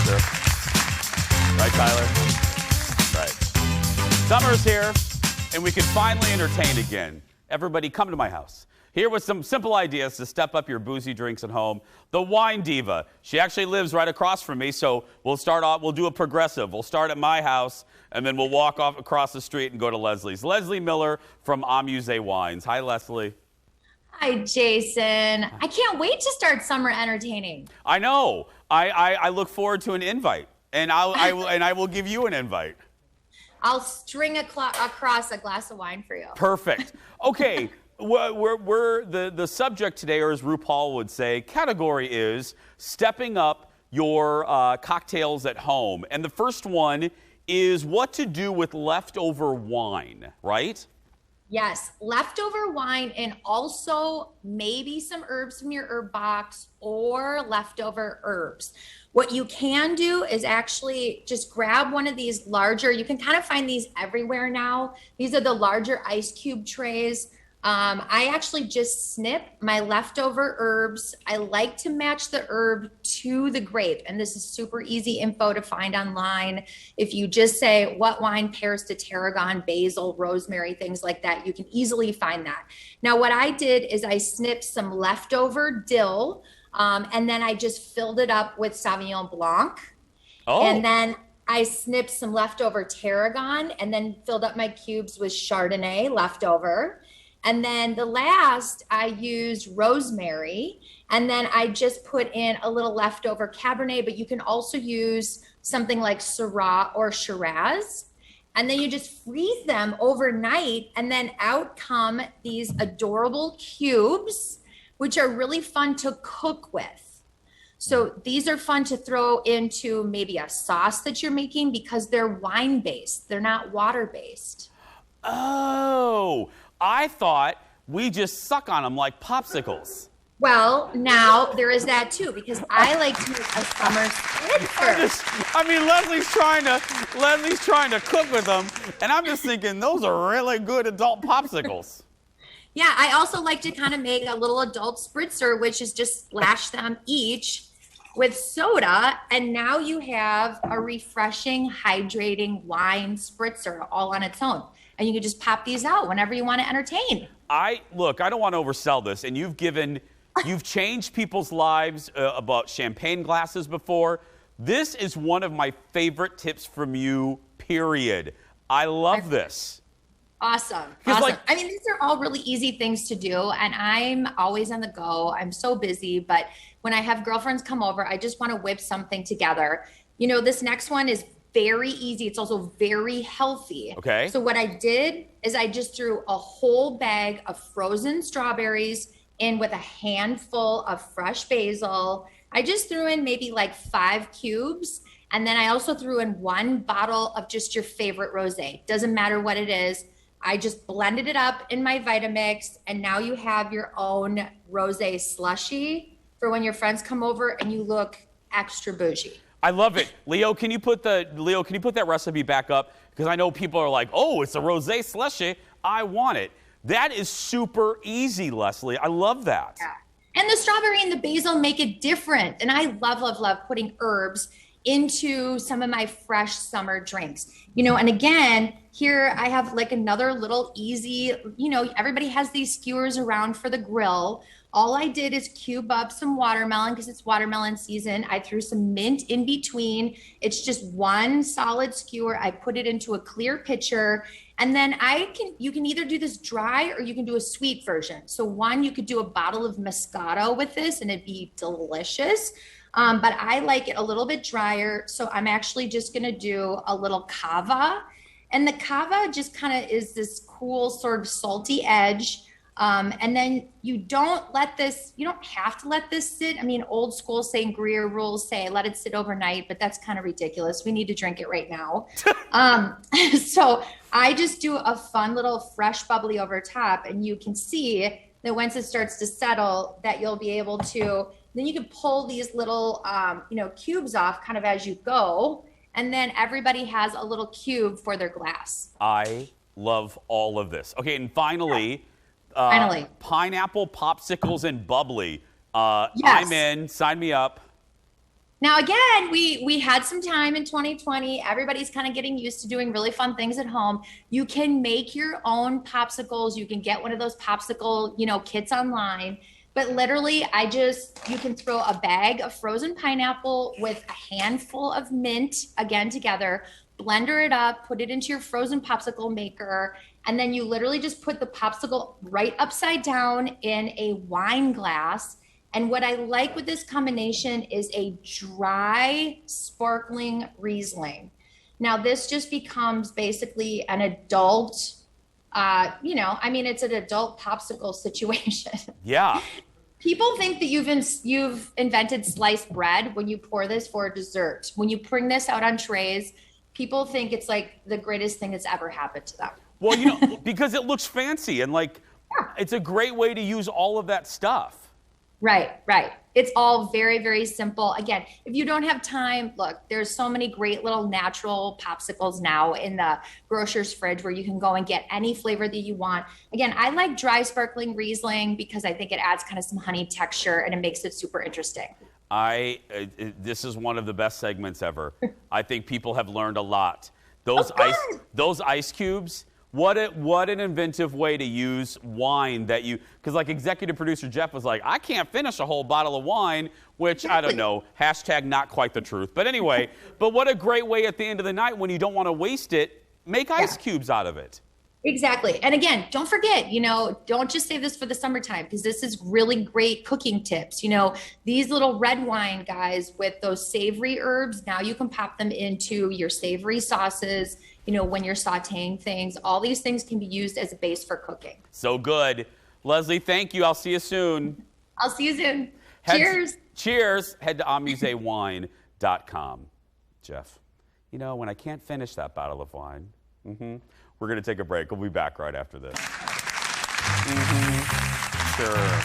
spritzer. Right, Tyler? Right. Summer's here, and we can finally entertain again. Everybody come to my house. Here with some simple ideas to step up your boozy drinks at home. The Wine Diva. She actually lives right across from me, so we'll do a progressive. We'll start at my house, and then we'll walk off across the street and go to Leslie's. Leslee Miller from Amuse Wines. Hi, Leslie. Hi, Jason. I can't wait to start summer entertaining. I know. I look forward to an invite, and I will give you an invite. I'll string across a glass of wine for you. Perfect. Okay. We're the subject today, or as RuPaul would say, category is stepping up your cocktails at home. And the first one is what to do with leftover wine, right? Yes, leftover wine and also maybe some herbs from your herb box or leftover herbs. What you can do is actually just grab one of these larger, you can kind of find these everywhere now. These are the larger ice cube trays. I actually just snip my leftover herbs. I like to match the herb to the grape, and this is super easy info to find online. If you just say what wine pairs to tarragon, basil, rosemary, things like that, you can easily find that. Now, what I did is I snipped some leftover dill, and then I just filled it up with Sauvignon Blanc. Oh. And then I snipped some leftover tarragon and then filled up my cubes with Chardonnay leftover. And then the last, I used rosemary, and then I just put in a little leftover Cabernet, but you can also use something like Syrah or Shiraz. And then you just freeze them overnight, and then out come these adorable cubes, which are really fun to cook with. So these are fun to throw into maybe a sauce that you're making because they're wine-based. They're not water-based. Oh, I thought we just suck on them like popsicles. Well, now there is that too, because I like to make a summer spritzer. Leslie's trying to cook with them, and I'm just thinking those are really good adult popsicles. Yeah, I also like to kind of make a little adult spritzer, which is just splash them each with soda, and now you have a refreshing, hydrating wine spritzer all on its own. And you can just pop these out whenever you want to entertain. I don't want to oversell this, and you've changed people's lives about champagne glasses before. This is one of my favorite tips from you, period. I love this. Awesome. I mean, these are all really easy things to do, and I'm always on the go. I'm so busy, but when I have girlfriends come over, I just want to whip something together. You know, this next one is very easy. It's also very healthy. Okay. So what I did is I just threw a whole bag of frozen strawberries in with a handful of fresh basil. I just threw in maybe like 5 cubes. And then I also threw in 1 bottle of just your favorite rosé. Doesn't matter what it is. I just blended it up in my Vitamix. And now you have your own rosé slushy for when your friends come over and you look extra bougie. I love it. Leo, can you put that recipe back up? Because I know people are like, oh, it's a rosé slushy. I want it. That is super easy, Leslie. I love that. Yeah. And the strawberry and the basil make it different. And I love, love, love putting herbs into some of my fresh summer drinks. You know, and again, here I have like another little easy, you know, everybody has these skewers around for the grill. All I did is cube up some watermelon because it's watermelon season. I threw some mint in between. It's just one solid skewer. I put it into a clear pitcher. And then you can either do this dry or you can do a sweet version. So one, you could do a bottle of Moscato with this and it'd be delicious. But I like it a little bit drier. So I'm actually just gonna do a little cava. And the cava just kind of is this cool sort of salty edge. And then you don't have to let this sit. I mean, old school sangria rules say let it sit overnight, but that's kind of ridiculous. We need to drink it right now. So I just do a fun little fresh bubbly over top, and you can see that once it starts to settle that you'll be able to, then you can pull these little, cubes off kind of as you go. And then everybody has a little cube for their glass. I love all of this. Okay, and finally, pineapple popsicles and bubbly. Yes. I'm in. Sign me up. Now, again, we had some time in 2020. Everybody's kind of getting used to doing really fun things at home. You can make your own popsicles. You can get one of those popsicle, kits online. But literally, you can throw a bag of frozen pineapple with a handful of mint, again, together, blender it up, put it into your frozen popsicle maker, and then you literally just put the popsicle right upside down in a wine glass. And what I like with this combination is a dry, sparkling Riesling. Now, this just becomes basically an adult, it's an adult popsicle situation. Yeah. People think that you've invented sliced bread when you pour this for a dessert. When you bring this out on trays, people think it's like the greatest thing that's ever happened to them. Well, because it looks fancy and it's a great way to use all of that stuff. Right. It's all very, very simple. Again, if you don't have time, look, there's so many great little natural popsicles now in the grocer's fridge where you can go and get any flavor that you want. Again, I like dry sparkling Riesling because I think it adds kind of some honey texture and it makes it super interesting. This is one of the best segments ever. I think people have learned a lot. Those ice cubes. What an inventive way to use wine because like executive producer Jeff was like, I can't finish a whole bottle of wine, which I don't know, # not quite the truth. But anyway, but what a great way at the end of the night when you don't want to waste it, make ice cubes out of it. Exactly. And again, don't forget, don't just save this for the summertime because this is really great cooking tips. These little red wine guys with those savory herbs, now you can pop them into your savory sauces, when you're sauteing things. All these things can be used as a base for cooking. So good. Leslie, thank you. I'll see you soon. I'll see you soon. Cheers. Cheers. Head to amusewine.com. Jeff, when I can't finish that bottle of wine, we're going to take a break. We'll be back right after this. Sure.